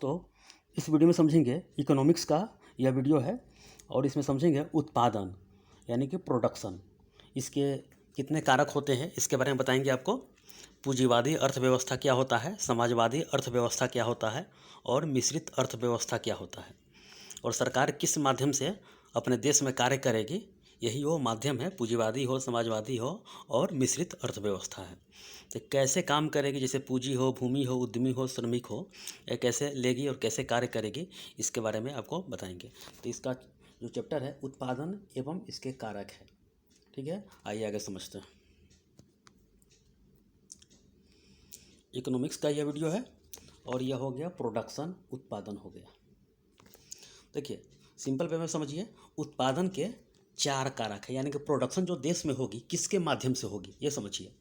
दोस्तों, इस वीडियो में समझेंगे इकोनॉमिक्स का यह वीडियो है और इसमें समझेंगे उत्पादन यानी कि प्रोडक्शन। इसके कितने कारक होते हैं इसके बारे में बताएंगे आपको। पूंजीवादी अर्थव्यवस्था क्या होता है, समाजवादी अर्थव्यवस्था क्या होता है और मिश्रित अर्थव्यवस्था क्या होता है, और सरकार किस माध्यम से अपने देश में कार्य करेगी, यही वो माध्यम है। पूंजीवादी हो, समाजवादी हो और मिश्रित अर्थव्यवस्था है। तो कैसे काम करेगी, जैसे पूंजी हो, भूमि हो, उद्यमी हो, श्रमिक हो, यह कैसे लेगी और कैसे कार्य करेगी, इसके बारे में आपको बताएंगे। तो इसका जो चैप्टर है उत्पादन एवं इसके कारक है। ठीक है, आइए आगे समझते हैं। इकोनॉमिक्स का यह वीडियो है और यह हो गया प्रोडक्शन, उत्पादन हो गया। देखिए सिंपल वे में समझिए, उत्पादन के चार कारक है, यानी कि प्रोडक्शन जो देश में होगी किसके माध्यम से होगी ये समझिए।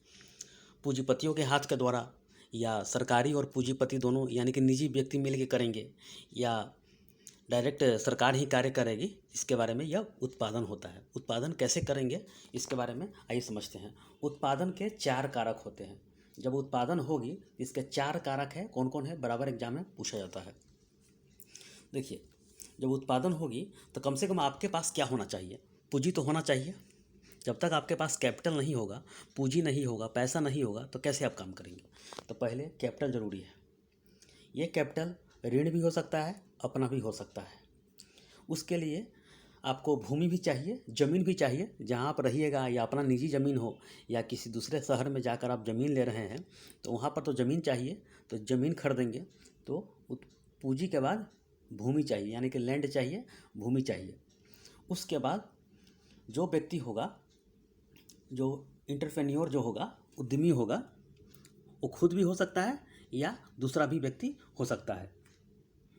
पूंजीपतियों के हाथ के द्वारा, या सरकारी और पूंजीपति दोनों यानी कि निजी व्यक्ति मिल के करेंगे, या डायरेक्ट सरकार ही कार्य करेगी, इसके बारे में यह उत्पादन होता है। उत्पादन कैसे करेंगे इसके बारे में आइए समझते हैं। उत्पादन के चार कारक होते हैं। जब उत्पादन होगी इसके चार कारक है, कौन कौन है, बराबर एग्जाम में पूछा जाता है। देखिए जब उत्पादन होगी तो कम से कम आपके पास क्या होना चाहिए, पूंजी तो होना चाहिए। जब तक आपके पास कैपिटल नहीं होगा, पूंजी नहीं होगा, पैसा नहीं होगा, तो कैसे आप काम करेंगे। तो पहले कैपिटल ज़रूरी है। ये कैपिटल ऋण भी हो सकता है, अपना भी हो सकता है। उसके लिए आपको भूमि भी चाहिए, ज़मीन भी चाहिए। जहाँ आप रहिएगा, या अपना निजी ज़मीन हो या किसी दूसरे शहर में जाकर आप ज़मीन ले रहे हैं तो वहाँ पर तो ज़मीन चाहिए। तो ज़मीन खरीदेंगे तो पूंजी के बाद भूमि चाहिए, यानी कि लैंड चाहिए, भूमि चाहिए। उसके बाद जो व्यक्ति होगा, जो इंटरप्रेन्योर जो होगा, उद्यमी होगा, वो खुद भी हो सकता है या दूसरा भी व्यक्ति हो सकता है,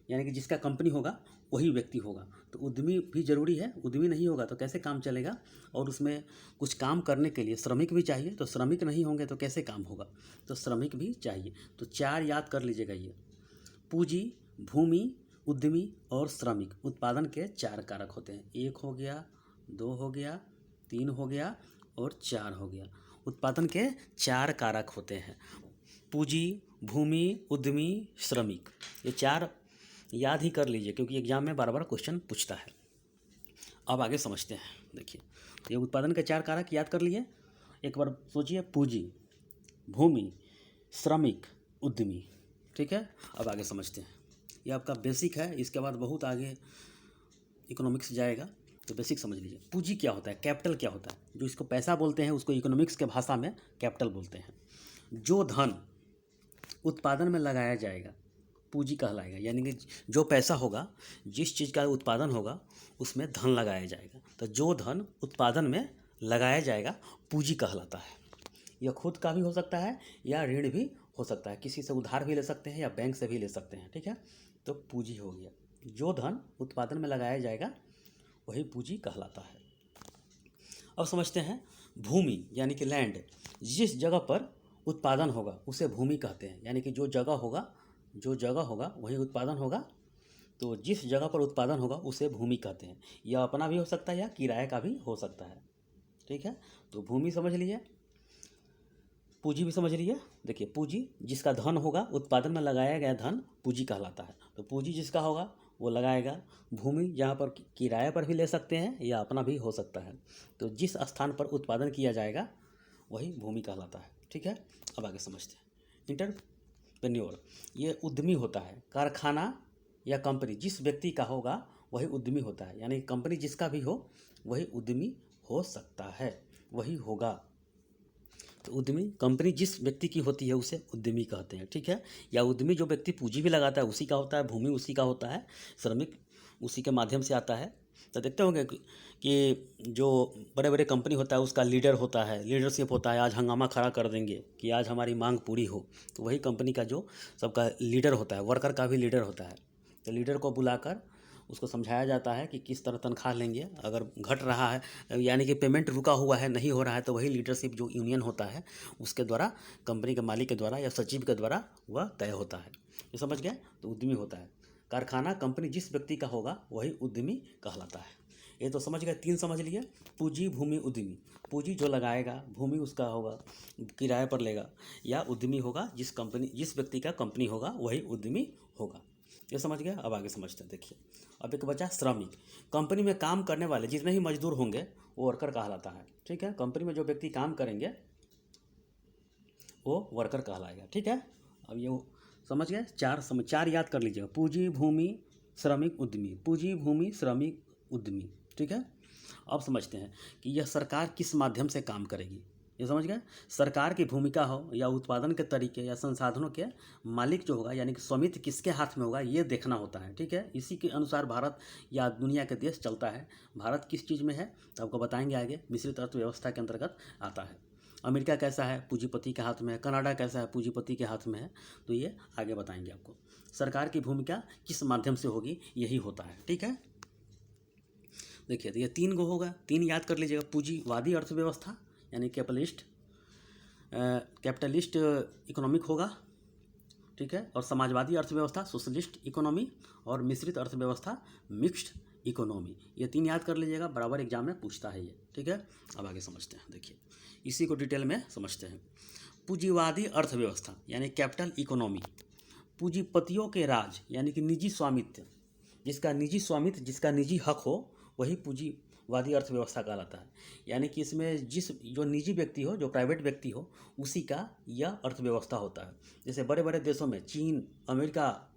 यानी कि जिसका कंपनी होगा वही व्यक्ति होगा। तो उद्यमी भी ज़रूरी है। उद्यमी नहीं होगा तो कैसे काम चलेगा, और उसमें कुछ काम करने के लिए श्रमिक भी चाहिए। तो श्रमिक नहीं होंगे तो कैसे काम होगा, तो श्रमिक भी चाहिए। तो चार याद कर लीजिएगा, ये पूंजी, भूमि, उद्यमी और श्रमिक उत्पादन के चार कारक होते हैं। एक हो गया, दो हो गया, तीन हो गया और चार हो गया। उत्पादन के चार कारक होते हैं, पूंजी, भूमि, उद्यमी, श्रमिक। ये चार याद ही कर लीजिए क्योंकि एग्जाम में बार बार क्वेश्चन पूछता है। अब आगे समझते हैं। देखिए ये उत्पादन के चार कारक याद कर लिए, एक बार सोचिए, पूंजी, भूमि, श्रमिक, उद्यमी। ठीक है, अब आगे समझते हैं। ये आपका बेसिक है, इसके बाद बहुत आगे इकोनॉमिक्स जाएगा, तो बेसिक समझ लीजिए। पूंजी क्या होता है, कैपिटल क्या होता है, जो इसको पैसा बोलते हैं उसको इकोनॉमिक्स के भाषा में कैपिटल बोलते हैं। जो धन उत्पादन में लगाया जाएगा पूंजी कहलाएगा, यानी कि जो पैसा होगा, जिस चीज़ का उत्पादन होगा उसमें धन लगाया जाएगा। तो जो धन उत्पादन में लगाया जाएगा पूंजी कहलाता है। यह खुद का भी हो सकता है या ऋण भी हो सकता है, किसी से उधार भी ले सकते हैं या बैंक से भी ले सकते हैं। ठीक है, तो पूंजी हो गया। जो धन उत्पादन में लगाया जाएगा वही पूंजी कहलाता है। अब समझते हैं भूमि यानी कि लैंड। जिस जगह पर उत्पादन होगा उसे भूमि कहते हैं, यानी कि जो जगह होगा वही उत्पादन होगा। तो जिस जगह पर उत्पादन होगा उसे भूमि कहते हैं। यह अपना भी हो सकता है या किराए का भी हो सकता है। ठीक है, तो भूमि समझ लीजिए, पूंजी भी समझ लीजिए। देखिए पूंजी जिसका धन होगा, उत्पादन में लगाया गया धन पूंजी कहलाता है। तो पूंजी जिसका होगा वो लगाएगा। भूमि जहाँ पर किराए पर भी ले सकते हैं या अपना भी हो सकता है। तो जिस स्थान पर उत्पादन किया जाएगा वही भूमि कहलाता है। ठीक है, अब आगे समझते हैं। इंटरप्रेन्योर ये उद्यमी होता है। कारखाना या कंपनी जिस व्यक्ति का होगा वही उद्यमी होता है, यानी कंपनी जिसका भी हो वही उद्यमी हो सकता है, वही होगा। तो उद्यमी कंपनी जिस व्यक्ति की होती है उसे उद्यमी कहते हैं। ठीक है, या उद्यमी जो व्यक्ति पूंजी भी लगाता है उसी का होता है, भूमि उसी का होता है, श्रमिक उसी के माध्यम से आता है। तो देखते होंगे कि जो बड़े बड़े कंपनी होता है उसका लीडर होता है, लीडरशिप होता है। आज हंगामा खड़ा कर देंगे कि आज हमारी मांग पूरी हो, तो वही कंपनी का जो सबका लीडर होता है, वर्कर का भी लीडर होता है। तो लीडर को बुलाकर उसको समझाया जाता है कि किस तरह तनख्वाह लेंगे। अगर घट रहा है यानी कि पेमेंट रुका हुआ है, नहीं हो रहा है, तो वही लीडरशिप जो यूनियन होता है उसके द्वारा, कंपनी के मालिक के द्वारा या सचिव के द्वारा वह तय होता है। ये समझ गए, तो उद्यमी होता है। कारखाना कंपनी जिस व्यक्ति का होगा वही उद्यमी कहलाता है। ये तो समझ गए, तीन समझ लिए, पूंजी, भूमि, उद्यमी। पूंजी जो लगाएगा, भूमि उसका होगा, किराए पर लेगा, या उद्यमी होगा जिस व्यक्ति का कंपनी होगा वही उद्यमी होगा। ये समझ गया। अब आगे समझते हैं। देखिए अब एक बचा श्रमिक। कंपनी में काम करने वाले जितने भी मजदूर होंगे वो वर्कर कहलाता है। ठीक है, कंपनी में जो व्यक्ति काम करेंगे वो वर्कर कहलाएगा। ठीक है, अब ये समझ गए। चार याद कर लीजिएगा। पूंजी, भूमि, श्रमिक, उद्यमी। पूंजी, भूमि, श्रमिक, उद्यमी। ठीक है, अब समझते हैं कि यह सरकार किस माध्यम से काम करेगी। ये समझ गए। सरकार की भूमिका हो या उत्पादन के तरीके या संसाधनों के मालिक जो होगा यानी कि स्वामित्व किसके हाथ में होगा ये देखना होता है। ठीक है, इसी के अनुसार भारत या दुनिया के देश चलता है। भारत किस चीज़ में है तो आपको बताएंगे आगे। मिश्रित अर्थव्यवस्था के अंतर्गत आता है। अमेरिका कैसा है, पूंजीपति के हाथ में है। कनाडा कैसा है, पूंजीपति के हाथ में है। तो ये आगे बताएंगे आपको। सरकार की भूमिका किस माध्यम से होगी यही होता है। ठीक है, देखिए तो ये 3 गो होगा। 3 याद कर लीजिएगा। पूंजीवादी अर्थव्यवस्था यानी कैपिटलिस्ट इकोनॉमिक होगा। ठीक है, और समाजवादी अर्थव्यवस्था सोशलिस्ट इकोनॉमी, और मिश्रित अर्थव्यवस्था मिक्स्ड इकोनॉमी। ये 3 याद कर लीजिएगा, बराबर एग्जाम में पूछता है ये। ठीक है, अब आगे समझते हैं। देखिए इसी को डिटेल में समझते हैं। पूंजीवादी अर्थव्यवस्था यानी कैपिटल इकोनॉमी। पूंजीपतियों के राज यानी कि निजी स्वामित्व, जिसका निजी हक हो वही पूंजीवादी अर्थव्यवस्था कहलाता है। यानी कि इसमें जो निजी व्यक्ति हो, जो प्राइवेट व्यक्ति हो, उसी का यह अर्थव्यवस्था होता है। जैसे बड़े बड़े देशों में चीन, अमेरिका,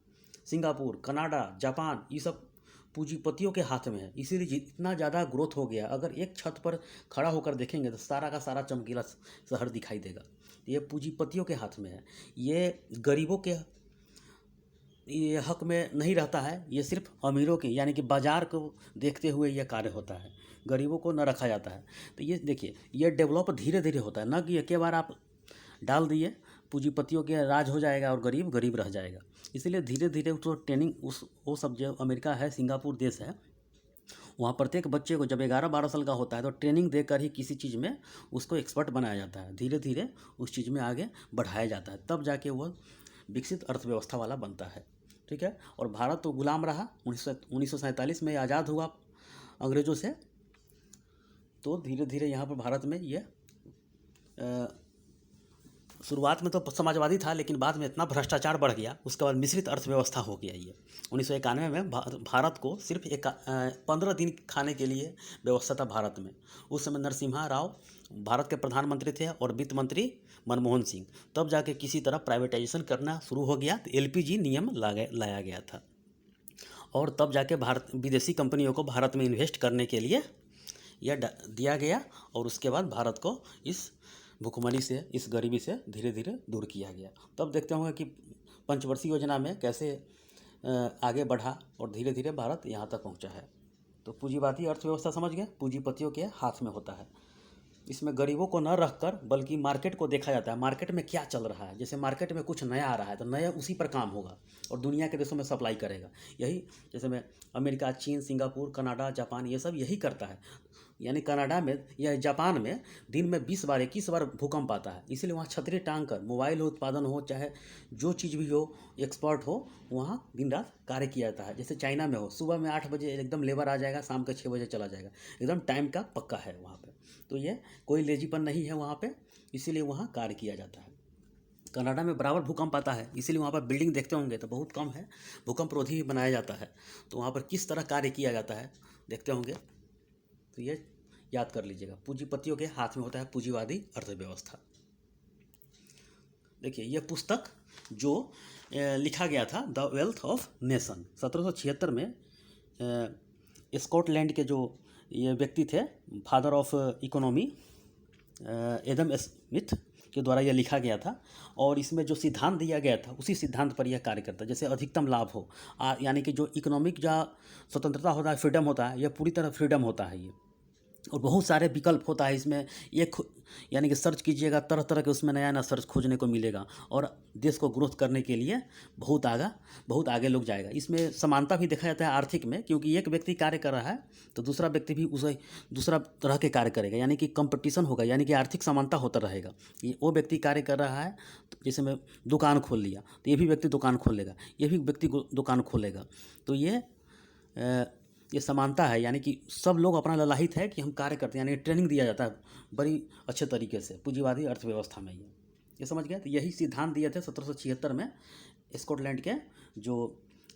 सिंगापुर, कनाडा, जापान, ये सब पूंजीपतियों के हाथ में है। इसीलिए जितना ज़्यादा ग्रोथ हो गया। अगर एक छत पर खड़ा होकर देखेंगे तो सारा का सारा चमकीला शहर दिखाई देगा। ये पूंजीपतियों के हाथ में है। ये गरीबों के ये हक में नहीं रहता है। ये सिर्फ अमीरों के यानी कि बाजार को देखते हुए यह कार्य होता है। गरीबों को न रखा जाता है। तो ये देखिए ये डेवलप धीरे धीरे होता है, न कि एक बार आप डाल दिए पूंजीपतियों के राज हो जाएगा और गरीब गरीब रह जाएगा। इसीलिए धीरे धीरे उसको ट्रेनिंग वो सब जो अमेरिका है, सिंगापुर देश है, वहाँ प्रत्येक बच्चे को जब 11-12 साल का होता है तो ट्रेनिंग देकर ही किसी चीज़ में उसको एक्सपर्ट बनाया जाता है। धीरे धीरे उस चीज़ में आगे बढ़ाया जाता है, तब जाके वो विकसित अर्थव्यवस्था वाला बनता है। ठीक है, और भारत तो गुलाम रहा। 1947 में आज़ाद हुआ अंग्रेज़ों से। तो धीरे धीरे यहाँ पर भारत में ये शुरुआत में तो समाजवादी था, लेकिन बाद में इतना भ्रष्टाचार बढ़ गया, उसके बाद मिश्रित अर्थव्यवस्था हो गया। ये 1991 में भारत को सिर्फ 15 दिन खाने के लिए व्यवस्था था भारत में। उस समय नरसिम्हा राव भारत के प्रधानमंत्री थे और वित्त मंत्री मनमोहन सिंह। तब जाके किसी तरह प्राइवेटाइजेशन करना शुरू हो गया, तो LPG नियम लाया गया था। और तब जाके विदेशी कंपनियों को भारत में इन्वेस्ट करने के लिए यह दिया गया, और उसके बाद भारत को इस भुखमरी से, इस गरीबी से धीरे धीरे दूर किया गया। तब देखते होंगे कि पंचवर्षीय योजना में कैसे आगे बढ़ा और धीरे धीरे भारत यहाँ तक पहुँचा है। तो पूंजीवादी अर्थव्यवस्था समझ गए, पूंजीपतियों के हाथ में होता है। इसमें गरीबों को न रखकर बल्कि मार्केट को देखा जाता है। मार्केट में क्या चल रहा है, जैसे मार्केट में कुछ नया आ रहा है तो नया उसी पर काम होगा और दुनिया के देशों में सप्लाई करेगा। यही जैसे में अमेरिका, चीन, सिंगापुर, कनाडा, जापान ये सब यही करता है। यानी कनाडा में या जापान में दिन में 20 बार 21 बार भूकंप आता है। इसीलिए वहाँ छतरी टांग कर मोबाइल हो उत्पादन हो चाहे जो चीज़ भी हो एक्सपर्ट हो, वहाँ दिन रात कार्य किया जाता है। जैसे चाइना में हो, सुबह में 8 बजे एकदम लेबर आ जाएगा, शाम के 6 बजे चला जाएगा, एकदम टाइम का पक्का है वहाँ पे। तो ये कोई लेजीपन नहीं है वहाँ पे, इसीलिए वहाँ कार्य किया जाता है। कनाडा में बराबर भूकंप आता है, इसीलिए वहाँ पर बिल्डिंग देखते होंगे तो बहुत कम है, भूकंप रोधी बनाया जाता है। तो वहाँ पर किस तरह कार्य किया जाता है देखते होंगे। तो ये याद कर लीजिएगा, पूंजीपतियों के हाथ में होता है पूंजीवादी अर्थव्यवस्था। देखिए ये पुस्तक जो लिखा गया था द वेल्थ ऑफ नेशन 1776 में, स्कॉटलैंड के जो ये व्यक्ति थे father of economy Adam Smith के द्वारा यह लिखा गया था। और इसमें जो सिद्धांत दिया गया था उसी सिद्धांत पर यह कार्य करता है। जैसे अधिकतम लाभ हो, यानी कि जो इकोनॉमिक जो स्वतंत्रता होता है, फ्रीडम होता है, यह पूरी तरह फ्रीडम होता है ये। और बहुत सारे विकल्प होता है इसमें। एक यानी कि सर्च कीजिएगा तरह तरह के उसमें नया नया सर्च खोजने को मिलेगा और देश को ग्रोथ करने के लिए बहुत आगे लोग जाएगा। इसमें समानता भी देखा जाता है आर्थिक में, क्योंकि एक व्यक्ति कार्य कर रहा है तो दूसरा व्यक्ति भी उसे दूसरा तरह के कार्य करेगा, यानी कि कंपटीशन होगा, यानी कि आर्थिक समानता होता रहेगा। वो व्यक्ति कार्य कर रहा है तो जैसे मैं दुकान खोल लिया तो ये भी व्यक्ति दुकान खोल लेगा, ये भी व्यक्ति दुकान खोलेगा। तो ये समानता है, यानी कि सब लोग अपना ललाहित है कि हम कार्य करते हैं, यानी ट्रेनिंग दिया जाता है बड़ी अच्छे तरीके से पूंजीवादी अर्थव्यवस्था में। ये समझ गए। तो यही सिद्धांत दिए थे 1776 में स्कॉटलैंड के जो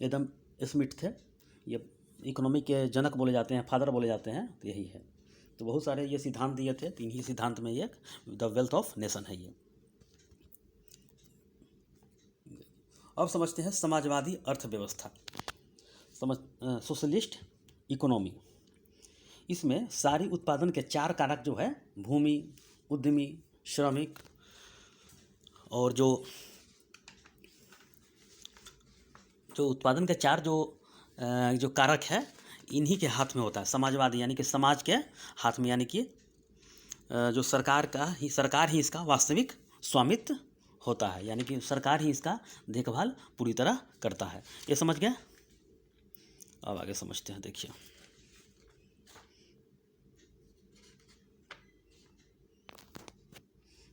एडम स्मिथ थे, ये इकोनॉमी के जनक बोले जाते हैं, फादर बोले जाते हैं, तो यही है। तो बहुत सारे ये सिद्धांत दिए थे, तो इन्हीं सिद्धांत में एक द वेल्थ ऑफ नेशन है ये। अब समझते हैं समाजवादी अर्थव्यवस्था, सोशलिस्ट इकोनॉमी। इसमें सारी उत्पादन के 4 कारक जो है, भूमि, उद्यमी, श्रमिक और जो उत्पादन के 4 जो कारक है, इन्हीं के हाथ में होता है। समाजवादी यानी कि समाज के हाथ में, यानी कि जो सरकार ही इसका वास्तविक स्वामित्व होता है, यानी कि सरकार ही इसका देखभाल पूरी तरह करता है। ये समझ गए? अब आगे समझते हैं। देखिए,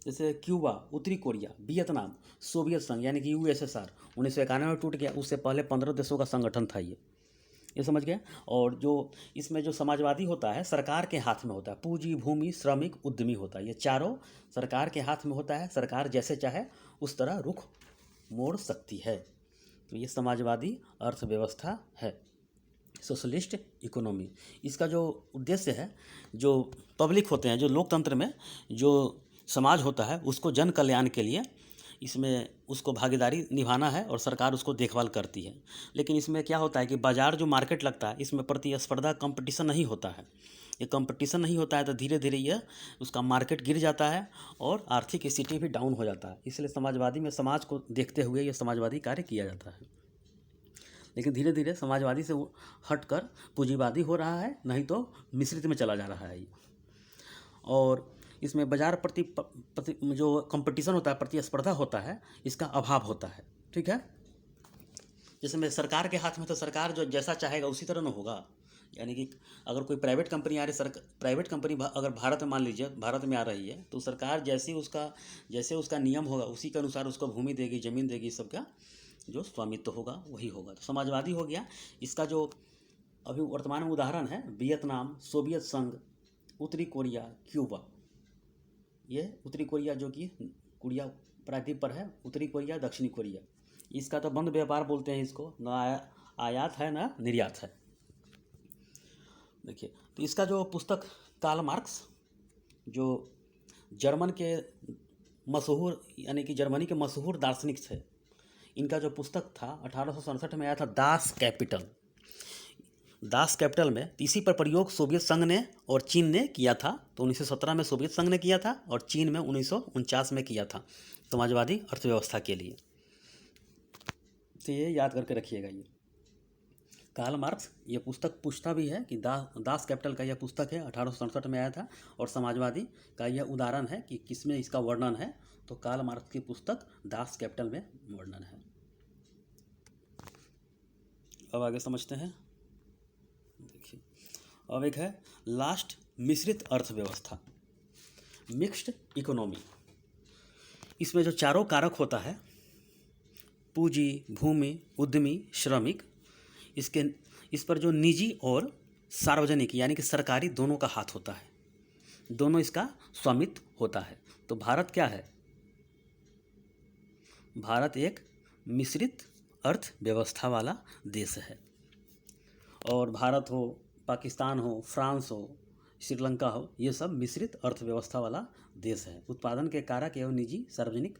जैसे क्यूबा, उत्तरी कोरिया, वियतनाम, सोवियत संघ यानी कि यूएसएसआर 1991 में टूट गया, उससे पहले 15 देशों का संगठन था ये समझ गए। और जो इसमें जो समाजवादी होता है, सरकार के हाथ में होता है, पूंजी, भूमि, श्रमिक, उद्यमी होता है। ये चारों सरकार के हाथ में होता है, सरकार जैसे चाहे उस तरह रुख मोड़ सकती है। तो ये समाजवादी अर्थव्यवस्था है, सोशलिस्ट इकोनॉमी। इसका जो उद्देश्य है, जो पब्लिक होते हैं, जो लोकतंत्र में जो समाज होता है, उसको जन कल्याण के लिए इसमें उसको भागीदारी निभाना है और सरकार उसको देखभाल करती है। लेकिन इसमें क्या होता है कि बाज़ार जो मार्केट लगता है, इसमें प्रतिस्पर्धा कंपटीशन नहीं होता है। ये कंपटीशन नहीं होता है तो धीरे धीरे यह उसका मार्केट गिर जाता है और आर्थिक स्थिति भी डाउन हो जाता है। इसलिए समाजवादी में समाज को देखते हुए ये समाजवादी कार्य किया जाता है। लेकिन धीरे धीरे समाजवादी से हटकर पूंजीवादी हो रहा है, नहीं तो मिश्रित में चला जा रहा है ये। और इसमें बाजार प्रति जो कंपटीशन होता है, प्रतिस्पर्धा होता है, इसका अभाव होता है। ठीक है। जैसे में सरकार के हाथ में, तो सरकार जो जैसा चाहेगा उसी तरह न होगा। यानी कि अगर कोई प्राइवेट कंपनी आ रही, प्राइवेट कंपनी अगर भारत में, मान लीजिए भारत में आ रही है, तो सरकार जैसे उसका नियम होगा उसी के अनुसार उसको भूमि देगी, ज़मीन देगी, सबका जो स्वामित्व होगा वही होगा। तो समाजवादी हो गया। इसका जो अभी वर्तमान में उदाहरण है, वियतनाम, सोवियत संघ, उत्तरी कोरिया, क्यूबा। ये उत्तरी कोरिया जो कि कोरिया प्रायद्वीप पर है, उत्तरी कोरिया, दक्षिणी कोरिया। इसका तो बंद व्यापार बोलते हैं इसको, ना आयात है ना निर्यात है। देखिए, तो इसका जो पुस्तक कार्ल मार्क्स, जो जर्मन के मशहूर, यानी कि जर्मनी के मशहूर दार्शनिक थे, इनका जो पुस्तक था 1867 में आया था, दास कैपिटल। दास कैपिटल में इसी पर प्रयोग सोवियत संघ ने और चीन ने किया था। तो 1917 में सोवियत संघ ने किया था और चीन में 1949 में किया था, समाजवादी अर्थव्यवस्था के लिए। तो ये याद करके रखिएगा। ये कार्ल मार्क्स ये पुस्तक पूछता भी है कि दास कैपिटल का यह पुस्तक है, 1867 में आया था, और समाजवादी का यह उदाहरण है कि किसमें इसका वर्णन है। तो कार्ल मार्क्स की पुस्तक दास कैपिटल में वर्णन है। अब आगे समझते हैं। देखिए, अब एक है लास्ट, मिश्रित अर्थव्यवस्था, मिक्स्ड इकोनॉमी। इसमें जो चारों कारक होता है, पूंजी, भूमि, उद्यमी, श्रमिक, इस पर जो निजी और सार्वजनिक यानी कि सरकारी दोनों का हाथ होता है, दोनों इसका स्वामित्व होता है। तो भारत क्या है? भारत एक मिश्रित अर्थव्यवस्था वाला देश है। और भारत हो, पाकिस्तान हो, फ्रांस हो, श्रीलंका हो, ये सब मिश्रित अर्थव्यवस्था वाला देश है। उत्पादन के कारक एवं निजी सार्वजनिक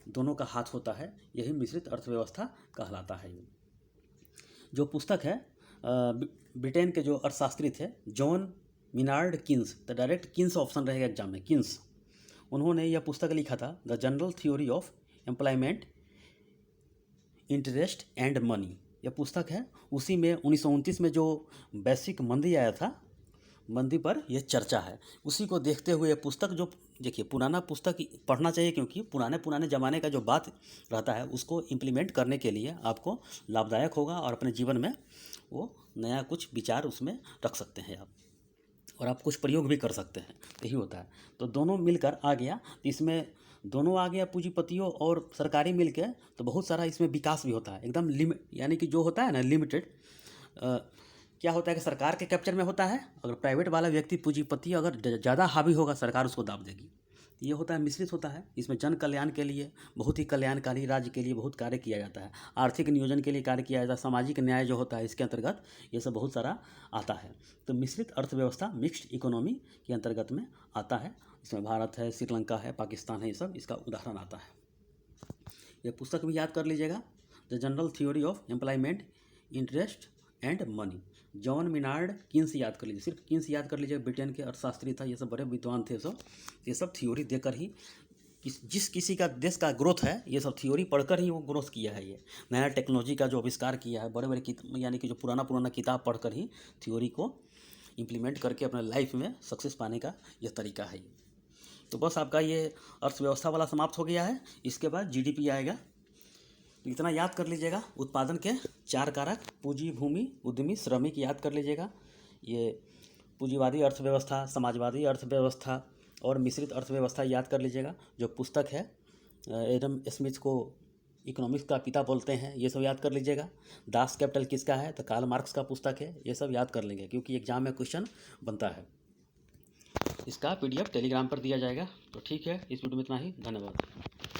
दोनों का हाथ होता है, यही मिश्रित अर्थव्यवस्था कहलाता है। जो पुस्तक है, ब्रिटेन के जो अर्थशास्त्री थे जॉन मिनार्ड किन्स, तो डायरेक्ट किन्स ऑप्शन रहेगा एग्जाम में, किन्स, उन्होंने यह पुस्तक लिखा था, the general theory of employment, interest and money. यह पुस्तक है। उसी में 1929 में जो वैश्विक मंदी आया था, मंदी पर यह चर्चा है। उसी को देखते हुए पुस्तक, जो देखिए पुराना पुस्तक पढ़ना चाहिए, क्योंकि पुराने ज़माने का जो बात रहता है उसको इम्प्लीमेंट करने के लिए आपको लाभदायक होगा और अपने जीवन में वो नया कुछ विचार उसमें रख सकते हैं आप, और आप कुछ प्रयोग भी कर सकते हैं। यही होता है। तो दोनों मिलकर आ गया, इसमें दोनों आ गया, पूंजीपतियों और सरकारी मिलके, तो बहुत सारा इसमें विकास भी होता है। एकदम यानी कि जो होता है ना लिमिटेड, क्या होता है कि सरकार के कैप्चर में होता है। अगर प्राइवेट वाला व्यक्ति पूंजीपति अगर ज़्यादा हावी होगा, सरकार उसको दाब देगी। ये होता है मिश्रित होता है। इसमें जन कल्याण के लिए बहुत ही कल्याणकारी, राज्य के लिए बहुत कार्य किया जाता है, आर्थिक नियोजन के लिए कार्य किया जाता है, सामाजिक न्याय जो होता है इसके अंतर्गत ये सब बहुत सारा आता है। तो मिश्रित अर्थव्यवस्था, मिक्स्ड इकोनॉमी के अंतर्गत में आता है। इसमें भारत है, श्रीलंका है, पाकिस्तान है, ये सब इसका उदाहरण आता है। ये पुस्तक भी याद कर लीजिएगा, the general theory of employment, interest and money. John Maynard Keynes याद कर लीजिए, सिर्फ किन्स याद कर लीजिए, ब्रिटेन के अर्थशास्त्री था, ये सब बड़े विद्वान थे सब। ये सब थ्योरी देकर ही जिस किसी का देश का ग्रोथ है, ये सब थ्योरी पढ़कर ही वो ग्रोथ किया है। ये नया टेक्नोलॉजी का जो आविष्कार किया है, बड़े बड़े यानी कि जो पुराना किताब पढ़कर ही थ्योरी को इम्प्लीमेंट करके अपने लाइफ में सक्सेस पाने का यह तरीका है। ये तो बस आपका ये अर्थव्यवस्था वाला समाप्त हो गया है। इसके बाद जीडीपी आएगा। तो इतना याद कर लीजिएगा, उत्पादन के 4 कारक, पूंजी, भूमि, उद्यमी, श्रमिक याद कर लीजिएगा। ये पूंजीवादी अर्थव्यवस्था, समाजवादी अर्थव्यवस्था और मिश्रित अर्थव्यवस्था याद कर लीजिएगा। जो पुस्तक है एडम स्मिथ को इकोनॉमिक्स का पिता बोलते हैं, ये सब याद कर लीजिएगा। दास कैपिटल किसका है, तो कार्ल मार्क्स का पुस्तक है। ये सब याद कर लेंगे क्योंकि एग्जाम में क्वेश्चन बनता है। इसका PDF टेलीग्राम पर दिया जाएगा। तो ठीक है, इस वीडियो में इतना ही। धन्यवाद।